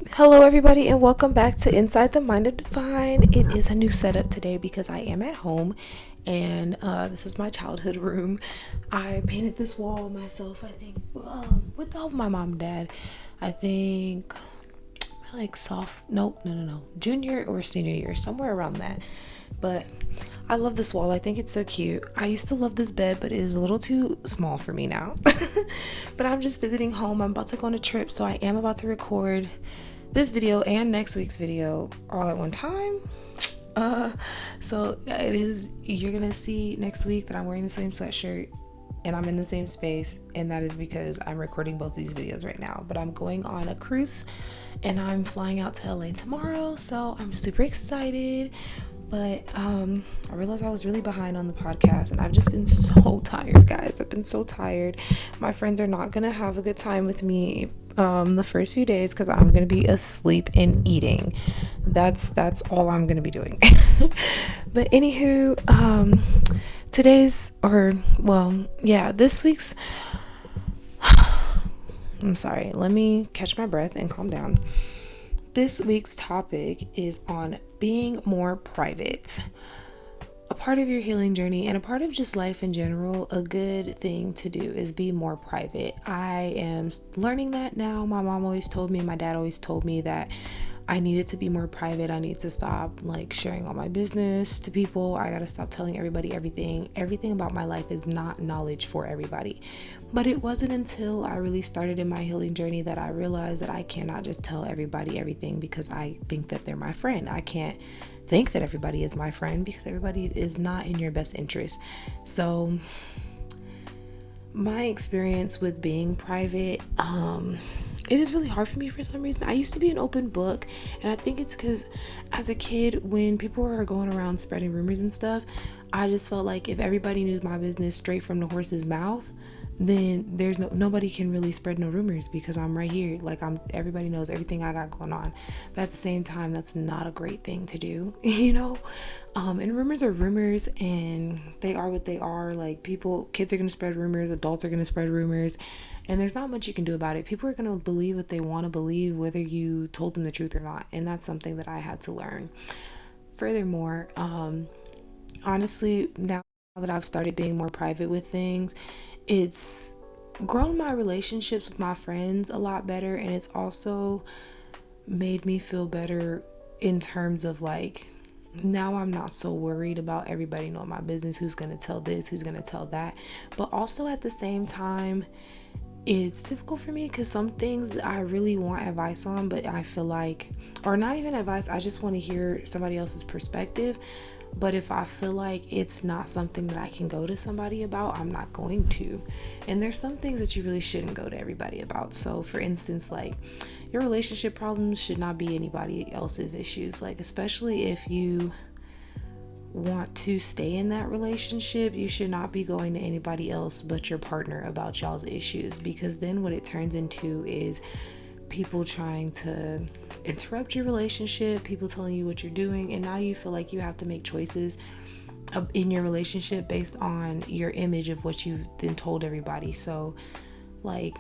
Hello, everybody, and welcome back to Inside the Mind of Divine. It is a new setup today because I am at home, and this is my childhood room. I painted this wall myself, I think, with the help of my mom and dad. I think like nope, no, junior or senior year, somewhere around that. But I love this wall. I think it's so cute. I used to love this bed, but it is a little too small for me now. But I'm just visiting home. I'm about to go on a trip, so I am about to record this video and next week's video all at one time. So it is, you're gonna see next week that I'm wearing the same sweatshirt and I'm in the same space, and that is because I'm recording both these videos right now. But I'm going on a cruise and I'm flying out to LA tomorrow, so I'm super excited. But I realized I was really behind on the podcast, and I've just been so tired, guys. I've been so tired. My friends are not gonna have a good time with me the first few days because I'm gonna be asleep and eating. That's all I'm gonna be doing. But anywho, this week's I'm sorry, let me catch my breath and calm down. This week's topic is on being more private. A part of your healing journey and a part of just life in general, a good thing to do is be more private. I am learning that now. My mom always told me, my dad always told me that I needed to be more private. I need to stop like sharing all my business to people. I gotta stop telling everybody everything. Everything about my life is not knowledge for everybody. But it wasn't until I really started in my healing journey that I realized that I cannot just tell everybody everything because I think that they're my friend. I can't think that everybody is my friend because everybody is not in your best interest. So my experience with being private, it is really hard for me for some reason. I used to be an open book, and I think it's because as a kid, when people were going around spreading rumors and stuff, I just felt like if everybody knew my business straight from the horse's mouth, then there's nobody can really spread no rumors because I'm right here. Like everybody knows everything I got going on. But at the same time, that's not a great thing to do, you know? And rumors are rumors, and they are what they are. Like kids are gonna spread rumors, adults are gonna spread rumors, and there's not much you can do about it. People are gonna believe what they want to believe, whether you told them the truth or not. And that's something that I had to learn. Furthermore, honestly, now that I've started being more private with things, it's grown my relationships with my friends a lot better, and it's also made me feel better in terms of like, now I'm not so worried about everybody knowing my business, who's going to tell this, who's going to tell that. But also at the same time, it's difficult for me because some things that I really want advice on, but I feel like, or not even advice, I just want to hear somebody else's perspective. But if I feel like it's not something that I can go to somebody about, I'm not going to. And there's some things that you really shouldn't go to everybody about. So for instance, like your relationship problems should not be anybody else's issues. Like, especially if you want to stay in that relationship, you should not be going to anybody else but your partner about y'all's issues, because then what it turns into is people trying to interrupt your relationship, people telling you what you're doing, and now you feel like you have to make choices in your relationship based on your image of what you've then told everybody. So like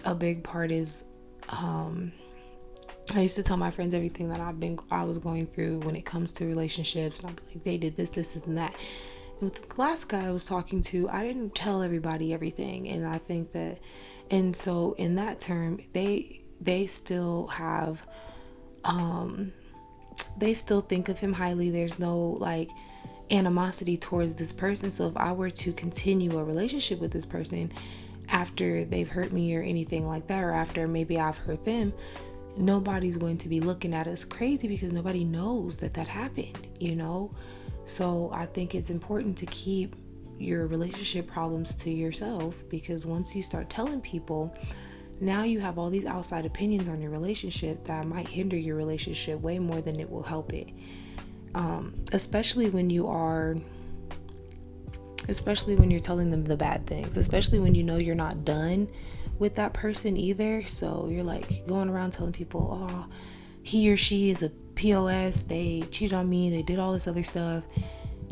a big part is I used to tell my friends everything that I was going through when it comes to relationships, and I'd be like, they did this, and that. And with the last guy I was talking to, I didn't tell everybody everything, and I think that, and so in that term, they still have, they still think of him highly. There's no like animosity towards this person. So if I were to continue a relationship with this person after they've hurt me or anything like that, or after maybe I've hurt them, nobody's going to be looking at us crazy because nobody knows that happened, you know? So I think it's important to keep your relationship problems to yourself, because once you start telling people, now you have all these outside opinions on your relationship that might hinder your relationship way more than it will help it. Especially when you're telling them the bad things, especially when you know you're not done with that person either. So you're like going around telling people, oh, he or she is a POS, they cheated on me, they did all this other stuff.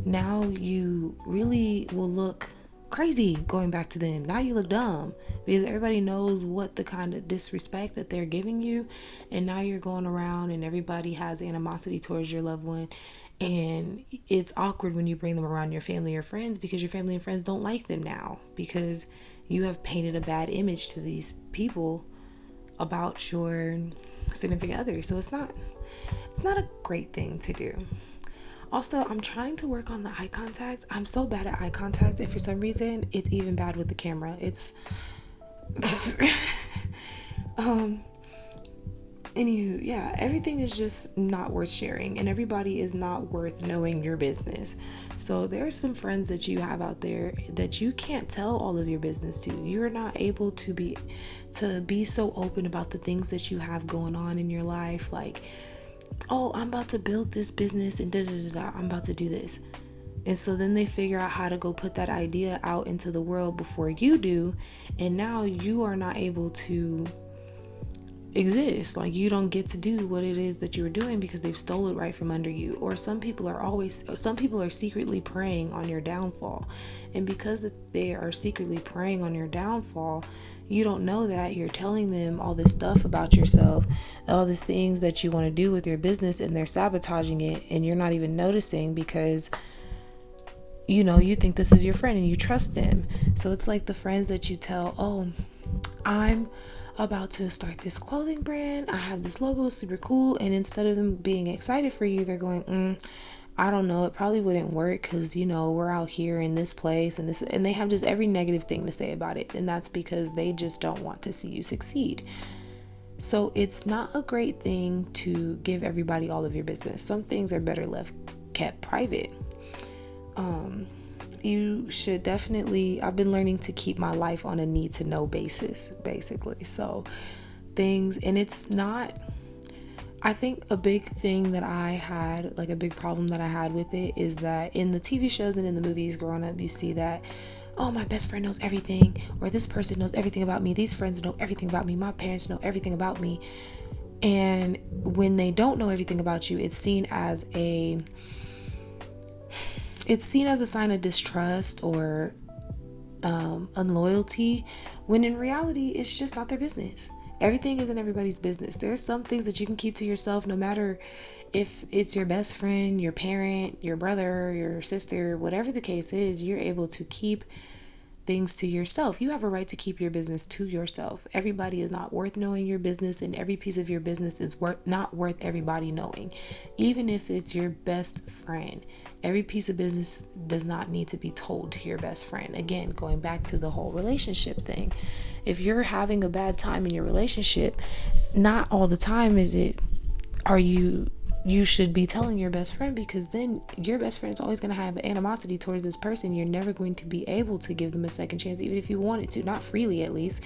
Now you really will look crazy going back to them. Now you look dumb because everybody knows what the kind of disrespect that they're giving you. And now you're going around and everybody has animosity towards your loved one. And it's awkward when you bring them around your family or friends because your family and friends don't like them now because you have painted a bad image to these people about your significant other. So it's not a great thing to do. Also, I'm trying to work on the eye contact. I'm so bad at eye contact, and for some reason, it's even bad with the camera. It's anywho, yeah, everything is just not worth sharing, and everybody is not worth knowing your business. So there's some friends that you have out there that you can't tell all of your business to. You're not able to be so open about the things that you have going on in your life, like, oh, I'm about to build this business and I'm about to do this. And so then they figure out how to go put that idea out into the world before you do. And now you are not able to exist. Like, you don't get to do what it is that you were doing because they've stole it right from under you. Or some people are secretly preying on your downfall. And because they are secretly preying on your downfall, you don't know that. You're telling them all this stuff about yourself, all these things that you want to do with your business, and they're sabotaging it, and you're not even noticing because you think this is your friend and you trust them. So it's like the friends that you tell, oh, I'm about to start this clothing brand, I have this logo, super cool, and instead of them being excited for you, they're going, I don't know, it probably wouldn't work because we're out here in this place and this, and they have just every negative thing to say about it. And that's because they just don't want to see you succeed. So it's not a great thing to give everybody all of your business. Some things are better left kept private. You should definitely, I've been learning to keep my life on a need to know basis, basically. So things, and it's not, I think a big thing that I had, like a big problem that I had with it, is that in the TV shows and in the movies growing up, you see that, oh, my best friend knows everything, or this person knows everything about me, these friends know everything about me, my parents know everything about me. And when they don't know everything about you, it's seen as a sign of distrust or unloyalty, when in reality, it's just not their business. Everything isn't everybody's business. There's some things that you can keep to yourself, no matter if it's your best friend, your parent, your brother, your sister, whatever the case is, you're able to keep things to yourself. You have a right to keep your business to yourself. Everybody is not worth knowing your business, and every piece of your business is not worth everybody knowing. Even if it's your best friend, every piece of business does not need to be told to your best friend. Again, going back to the whole relationship thing. If you're having a bad time in your relationship, not all the time you should be telling your best friend, because then your best friend is always going to have animosity towards this person. You're never going to be able to give them a second chance, even if you wanted to, not freely at least,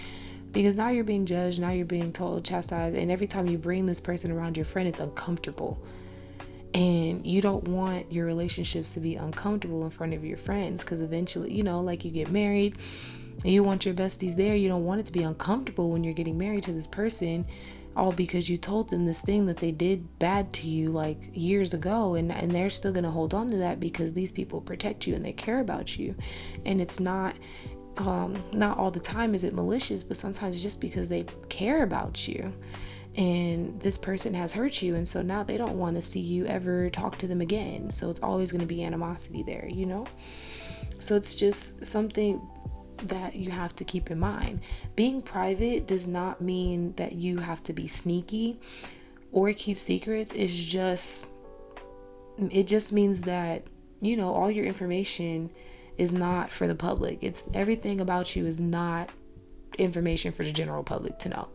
because now you're being judged, now you're being told, chastised, and every time you bring this person around your friend, it's uncomfortable. And you don't want your relationships to be uncomfortable in front of your friends, because eventually, like you get married and you want your besties there. You don't want it to be uncomfortable when you're getting married to this person, all because you told them this thing that they did bad to you like years ago, and they're still going to hold on to that because these people protect you and they care about you. And it's not all the time is it malicious, but sometimes it's just because they care about you. And this person has hurt you, and so now they don't want to see you ever talk to them again. So it's always going to be animosity there, So it's just something that you have to keep in mind. Being private does not mean that you have to be sneaky or keep secrets. It just means that, all your information is not for the public. It's everything about you is not information for the general public to know.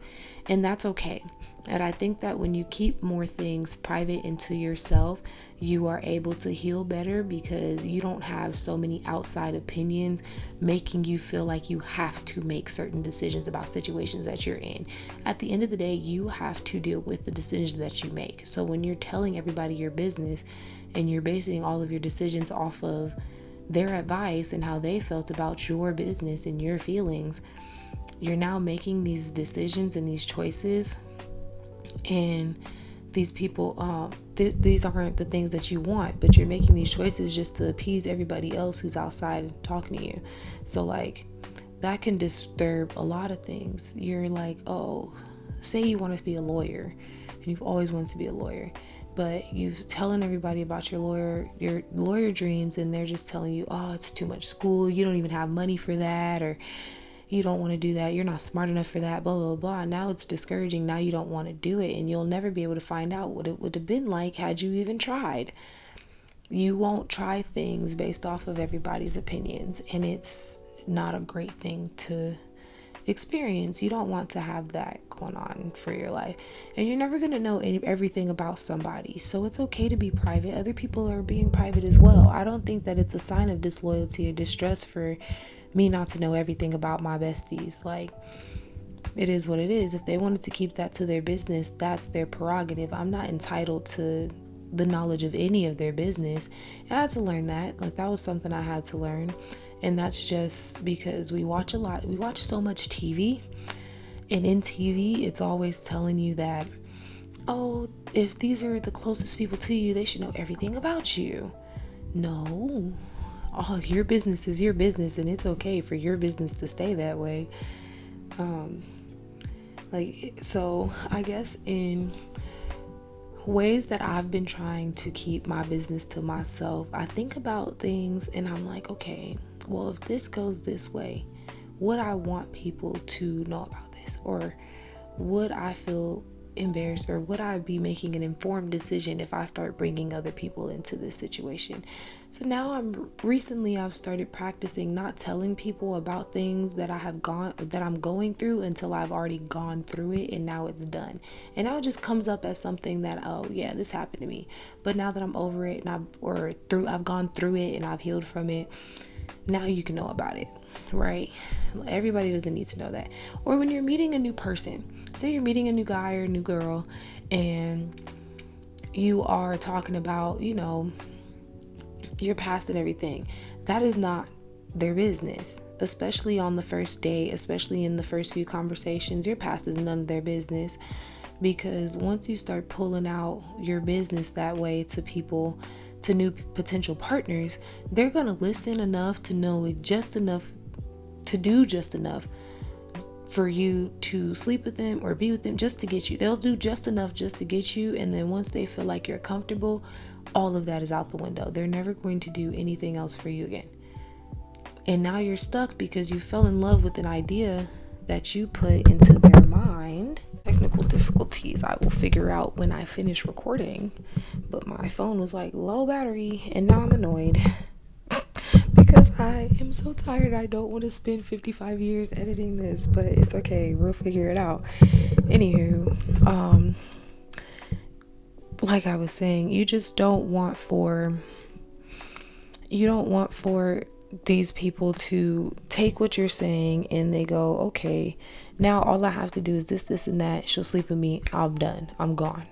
And that's okay. And I think that when you keep more things private into yourself, you are able to heal better, because you don't have so many outside opinions making you feel like you have to make certain decisions about situations that you're in. At the end of the day, you have to deal with the decisions that you make. So when you're telling everybody your business and you're basing all of your decisions off of their advice and how they felt about your business and your feelings, you're now making these decisions and these choices, and these people, these aren't the things that you want, but you're making these choices just to appease everybody else who's outside talking to you. So like that can disturb a lot of things. You're like, oh, say you want to be a lawyer and you've always wanted to be a lawyer, but you've telling everybody about your lawyer dreams, and they're just telling you, oh, it's too much school, you don't even have money for that, or you don't want to do that, you're not smart enough for that, blah blah blah. Now it's discouraging. Now you don't want to do it, and you'll never be able to find out what it would have been like had you even tried. You won't try things based off of everybody's opinions, and it's not a great thing to experience. You don't want to have that going on for your life, and you're never going to know everything about somebody, so it's okay to be private. Other people are being private as well. I don't think that it's a sign of disloyalty or distrust for me not to know everything about my besties. Like, it is what it is. If they wanted to keep that to their business, that's their prerogative. I'm not entitled to the knowledge of any of their business, and I had to learn that. Like, that was something I had to learn. And that's just because we watch so much TV, and in TV it's always telling you that, oh, if these are the closest people to you, they should know everything about you. No. Oh, your business is your business, and it's okay for your business to stay that way. So I guess in ways that I've been trying to keep my business to myself, I think about things and I'm like, okay, well, if this goes this way, would I want people to know about this? Or would I feel embarrassed, or would I be making an informed decision if I start bringing other people into this situation? So now I've started practicing not telling people about things that I'm going through until I've already gone through it, and now it's done. And now it just comes up as something that, oh yeah, this happened to me. But now that I'm over it and I've gone through it and I've healed from it, now you can know about it, right? Everybody doesn't need to know that. Or when you're meeting a new person, say you're meeting a new guy or a new girl, and you are talking about, your past and everything. That is not their business, especially on the first date, especially in the first few conversations. Your past is none of their business, because once you start pulling out your business that way to people, to new potential partners, they're going to listen enough to know just enough to do just enough for you to sleep with them or be with them, just to get you. They'll do just enough just to get you, and then once they feel like you're comfortable, all of that is out the window. They're never going to do anything else for you again. And now you're stuck because you fell in love with an idea that you put into their mind. Technical difficulties I will figure out when I finish recording, but my phone was like low battery, and now I'm annoyed because I am so tired. I don't want to spend 55 years editing this, but it's okay, we'll figure it out. Anywho, like I was saying, you don't want for these people to take what you're saying and they go, okay, now all I have to do is this, and that. She'll sleep with me. I'm done. I'm gone.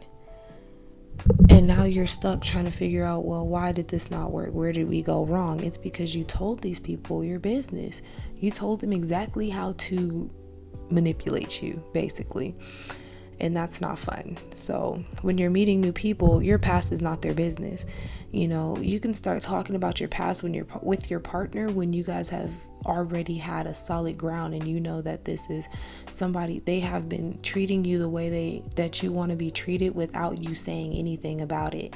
And now you're stuck trying to figure out, well, why did this not work? Where did we go wrong? It's because you told these people your business. You told them exactly how to manipulate you, basically. And that's not fun. So when you're meeting new people, your past is not their business. You can start talking about your past when you're with your partner, when you guys have already had a solid ground and you know that this is somebody, they have been treating you the way that you want to be treated without you saying anything about it.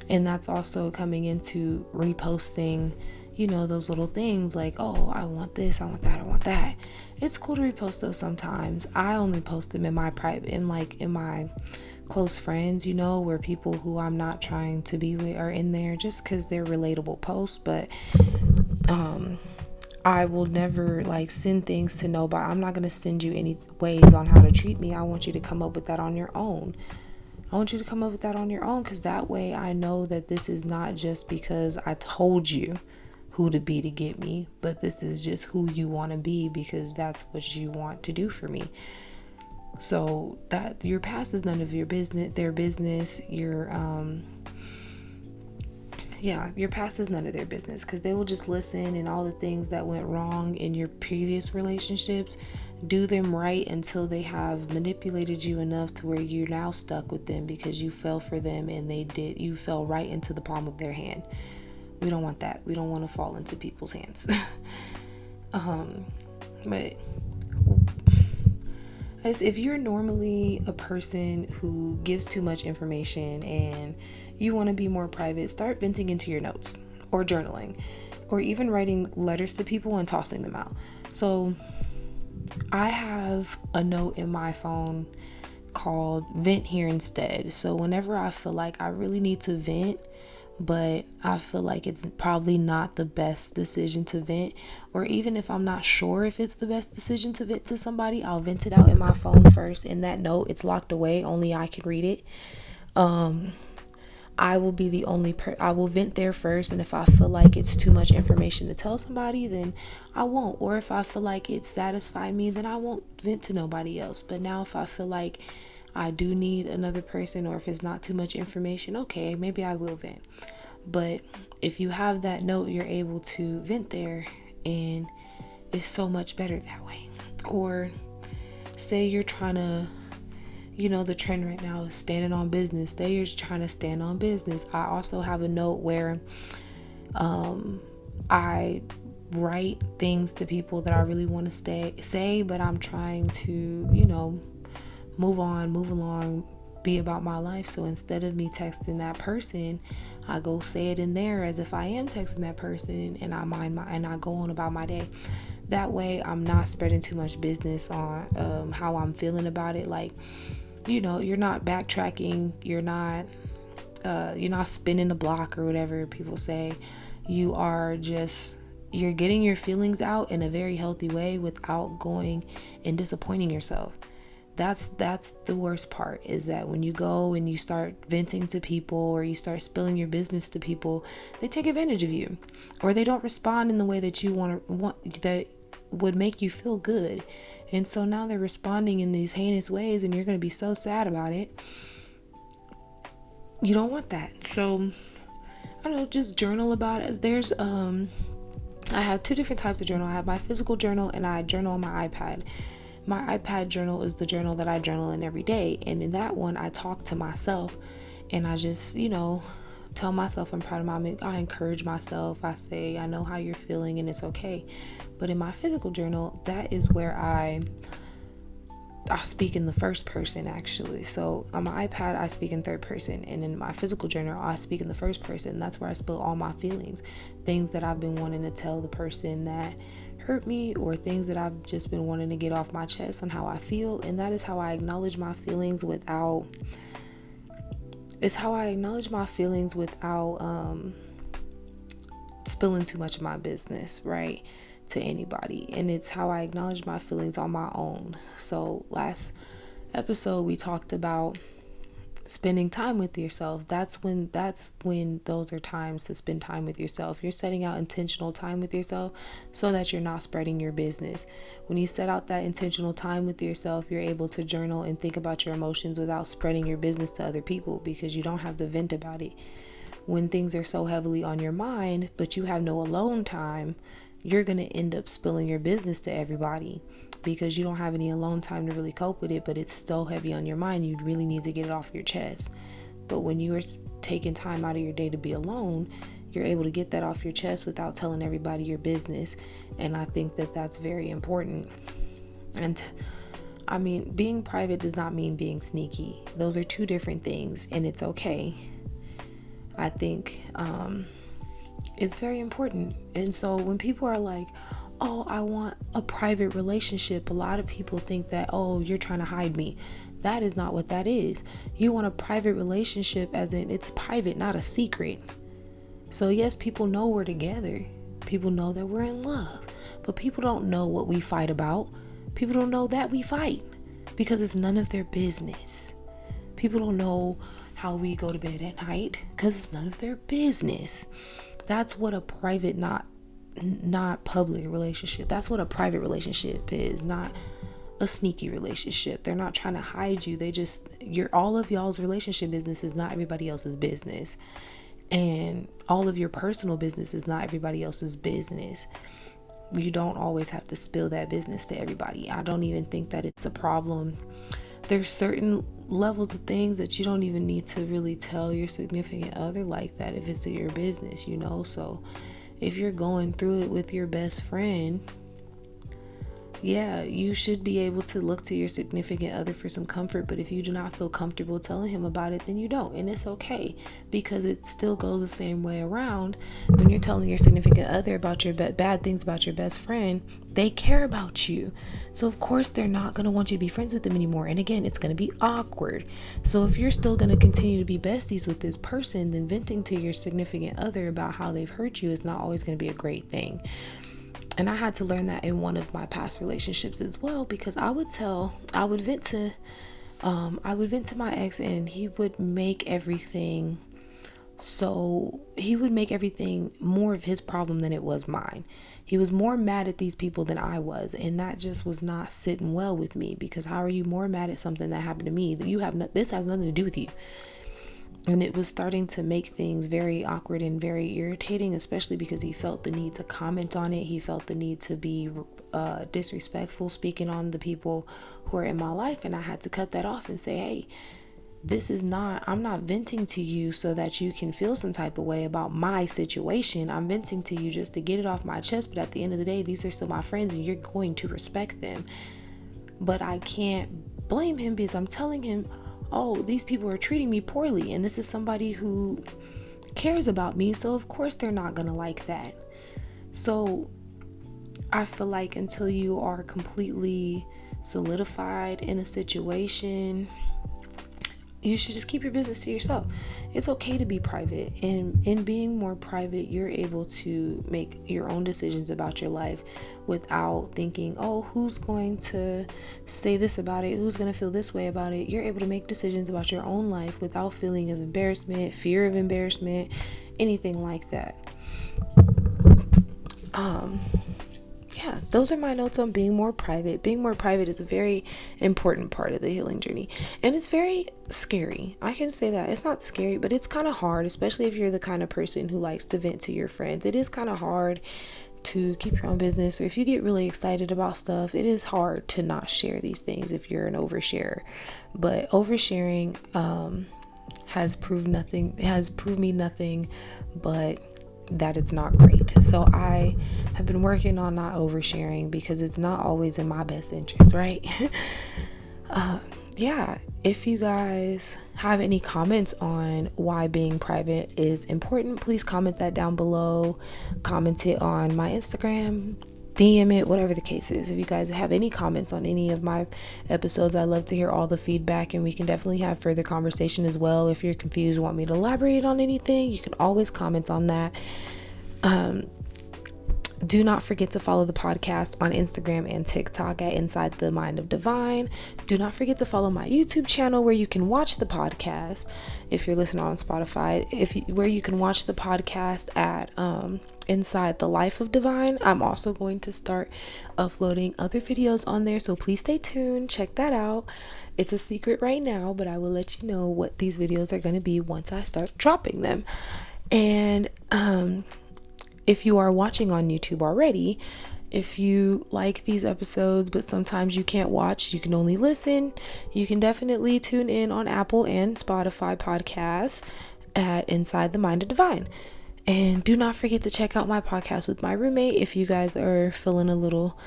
And that's also coming into reposting, those little things like, oh, I want this, I want that, I want that. It's cool to repost those sometimes. I only post them in my private, in my close friends, where people who I'm not trying to be with are in there, just because they're relatable posts. But I will never send things to nobody. I'm not going to send you any ways on how to treat me. I want you to come up with that on your own. Because that way I know that this is not just because I told you who to be to get me, but this is just who you want to be because that's what you want to do for me. So that your past is none of your business, their business. yeah, your past is none of their business, because they will just listen, and all the things that went wrong in your previous relationships, do them right until they have manipulated you enough to where you're now stuck with them because you fell for them and you fell right into the palm of their hand. We don't want that. We don't want to fall into people's hands. But as if you're normally a person who gives too much information and you want to be more private, start venting into your notes or journaling or even writing letters to people and tossing them out. So I have a note in my phone called Vent Here Instead. So whenever I feel like I really need to vent, but I feel like it's probably not the best decision to vent, or even if I'm not sure if it's the best decision to vent to somebody, I'll vent it out in my phone first. In that note, it's locked away, only I can read it. I will be the only I will vent there first, and if I feel like it's too much information to tell somebody, then I won't. Or if I feel like it satisfied me, then I won't vent to nobody else. But now if I feel like I do need another person, or if it's not too much information, okay, maybe I will vent. But if you have that note, you're able to vent there, and it's so much better that way. Or say you're trying to, the trend right now is standing on business. Say you're trying to stand on business. I also have a note where I write things to people that I really want to say, but I'm trying to, move on, move along, be about my life. So instead of me texting that person, I go say it in there as if I am texting that person, and I go on about my day. That way I'm not spreading too much business on how I'm feeling about it. Like, you're not backtracking, you're not spinning the block or whatever people say. You're getting your feelings out in a very healthy way without going and disappointing yourself. That's the worst part, is that when you go and you start venting to people, or you start spilling your business to people, they take advantage of you, or they don't respond in the way that you want that would make you feel good. And so now they're responding in these heinous ways, and you're going to be so sad about it. You don't want that. So I don't know, just journal about it. There's I have two different types of journal. I have my physical journal, and I journal on my iPad. My iPad journal is the journal that I journal in every day. And in that one, I talk to myself, and I just, tell myself I'm proud of I encourage myself. I say, I know how you're feeling and it's okay. But in my physical journal, that is where I speak in the first person, actually. So on my iPad, I speak in third person. And in my physical journal, I speak in the first person. That's where I spill all my feelings. Things that I've been wanting to tell the person that hurt me, or things that I've just been wanting to get off my chest on how I feel. And that is how I acknowledge my feelings without spilling too much of my business, right, to anybody. And it's how I acknowledge my feelings on my own. So last episode we talked about spending time with yourself. That's when those are times to spend time with yourself. You're setting out intentional time with yourself so that you're not spreading your business. When you set out that intentional time with yourself, you're able to journal and think about your emotions without spreading your business to other people, because you don't have to vent about it. When things are so heavily on your mind, but you have no alone time, you're going to end up spilling your business to everybody, because you don't have any alone time to really cope with it, but it's so heavy on your mind, you really need to get it off your chest. But when you are taking time out of your day to be alone, you're able to get that off your chest without telling everybody your business. And I think that that's very important. And I mean, being private does not mean being sneaky. Those are two different things, and it's okay. I think it's very important. And so when people are like, oh, I want a private relationship, a lot of people think that, oh, you're trying to hide me. That is not what that is. You want a private relationship as in it's private, not a secret. So yes, people know we're together. People know that we're in love. But people don't know what we fight about. People don't know that we fight, because it's none of their business. People don't know how we go to bed at night, because it's none of their business. That's what a private, not public relationship. That's what a private relationship is, not a sneaky relationship. They're not trying to hide you. All of y'all's relationship business is not everybody else's business. And all of your personal business is not everybody else's business. You don't always have to spill that business to everybody. I don't even think that it's a problem. There's certain levels of things that you don't even need to really tell your significant other like that if it's your business, So if you're going through it with your best friend, yeah, you should be able to look to your significant other for some comfort. But if you do not feel comfortable telling him about it, then you don't. And it's okay, because it still goes the same way around. When you're telling your significant other about your bad things about your best friend, they care about you. So of course they're not going to want you to be friends with them anymore. And again, it's going to be awkward. So if you're still going to continue to be besties with this person, then venting to your significant other about how they've hurt you is not always going to be a great thing. And I had to learn that in one of my past relationships as well, because I would vent to my ex, and he would make everything more of his problem than it was mine. He was more mad at these people than I was, and that just was not sitting well with me, because how are you more mad at something that happened to me that this has nothing to do with you? And it was starting to make things very awkward and very irritating, especially because he felt the need to comment on it. He felt the need to be disrespectful, speaking on the people who are in my life. And I had to cut that off and say, hey, I'm not venting to you so that you can feel some type of way about my situation. I'm venting to you just to get it off my chest. But at the end of the day, these are still my friends, and you're going to respect them. But I can't blame him, because I'm telling him, oh, these people are treating me poorly, and this is somebody who cares about me, so of course they're not gonna like that. So I feel like until you are completely solidified in a situation, you should just keep your business to yourself. It's okay to be private, and in being more private, you're able to make your own decisions about your life without thinking, oh, who's going to say this about it? Who's going to feel this way about it? You're able to make decisions about your own life without feeling of embarrassment, fear of embarrassment, anything like that. Yeah, those are my notes on being more private. Being more private is a very important part of the healing journey. And it's very scary. I can say that. It's not scary, but it's kind of hard, especially if you're the kind of person who likes to vent to your friends. It is kind of hard to keep your own business, or if you get really excited about stuff, it is hard to not share these things if you're an oversharer. But oversharing has proved me nothing but that it's not great. So I have been working on not oversharing, because it's not always in my best interest, right? Yeah, if you guys have any comments on why being private is important, please comment that down below. Comment it on my Instagram, DM it, whatever the case is. If you guys have any comments on any of my episodes, I love to hear all the feedback, and we can definitely have further conversation as well. If you're confused, want me to elaborate on anything, you can always comment on that. Do not forget to follow the podcast on Instagram and TikTok at Inside the Mind of Divine. Do not forget to follow my YouTube channel, where you can watch the podcast if you're listening on Spotify, where you can watch the podcast at Inside the Life of Divine. I'm also going to start uploading other videos on there, so please stay tuned. Check that out. It's a secret right now, but I will let you know what these videos are going to be once I start dropping them. And if you are watching on YouTube already, if you like these episodes but sometimes you can't watch, you can only listen, you can definitely tune in on Apple and Spotify podcasts at Inside the Mind of Divine. And do not forget to check out my podcast with my roommate if you guys are feeling a little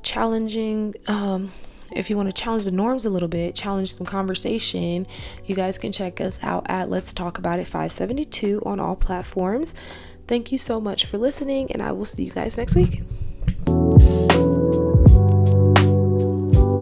challenging. If you want to challenge the norms a little bit, challenge some conversation, you guys can check us out at Let's Talk About It 572 on all platforms. Thank you so much for listening, and I will see you guys next week.